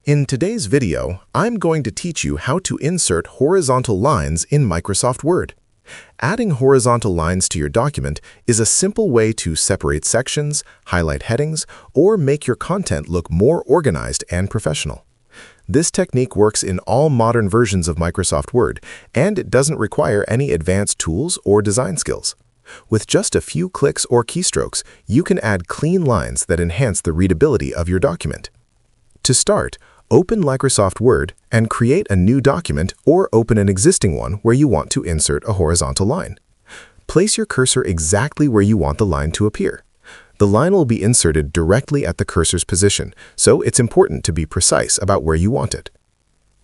In today's video, I'm going to teach you how to insert horizontal lines in Microsoft Word. Adding horizontal lines to your document is a simple way to separate sections, highlight headings, or make your content look more organized and professional. This technique works in all modern versions of Microsoft Word, and it doesn't require any advanced tools or design skills. With just a few clicks or keystrokes, you can add clean lines that enhance the readability of your document. To start, open Microsoft Word and create a new document or open an existing one where you want to insert a horizontal line. Place your cursor exactly where you want the line to appear. The line will be inserted directly at the cursor's position, so it's important to be precise about where you want it.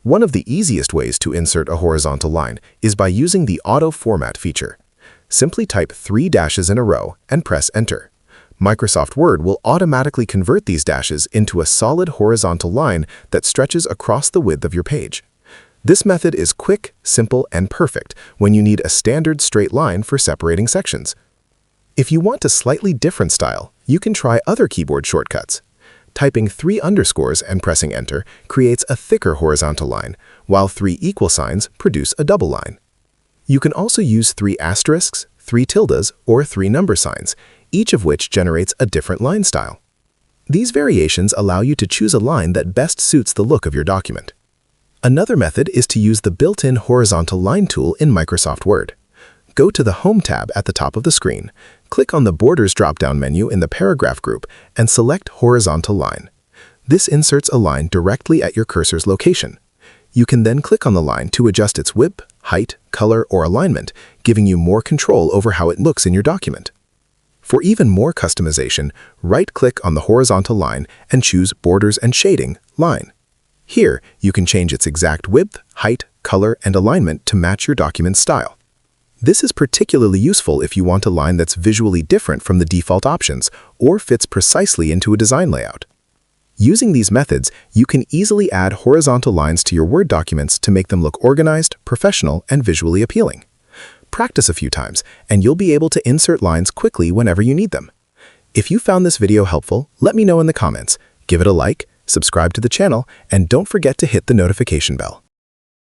One of the easiest ways to insert a horizontal line is by using the Auto Format feature. Simply type 3 dashes in a row and press Enter. Microsoft Word will automatically convert these dashes into a solid horizontal line that stretches across the width of your page. This method is quick, simple, and perfect when you need a standard straight line for separating sections. If you want a slightly different style, you can try other keyboard shortcuts. Typing 3 underscores and pressing Enter creates a thicker horizontal line, while 3 equal signs produce a double line. You can also use 3 asterisks, 3 tildes, or 3 number signs, each of which generates a different line style. These variations allow you to choose a line that best suits the look of your document. Another method is to use the built-in horizontal line tool in Microsoft Word. Go to the Home tab at the top of the screen, click on the Borders drop-down menu in the Paragraph group, and select Horizontal Line. This inserts a line directly at your cursor's location. You can then click on the line to adjust its width, height, color, or alignment, giving you more control over how it looks in your document. For even more customization, right-click on the horizontal line and choose Borders and Shading Line. Here, you can change its exact width, height, color, and alignment to match your document's style. This is particularly useful if you want a line that's visually different from the default options or fits precisely into a design layout. Using these methods, you can easily add horizontal lines to your Word documents to make them look organized, professional, and visually appealing. Practice a few times, and you'll be able to insert lines quickly whenever you need them. If you found this video helpful, let me know in the comments. Give it a like, subscribe to the channel, and don't forget to hit the notification bell.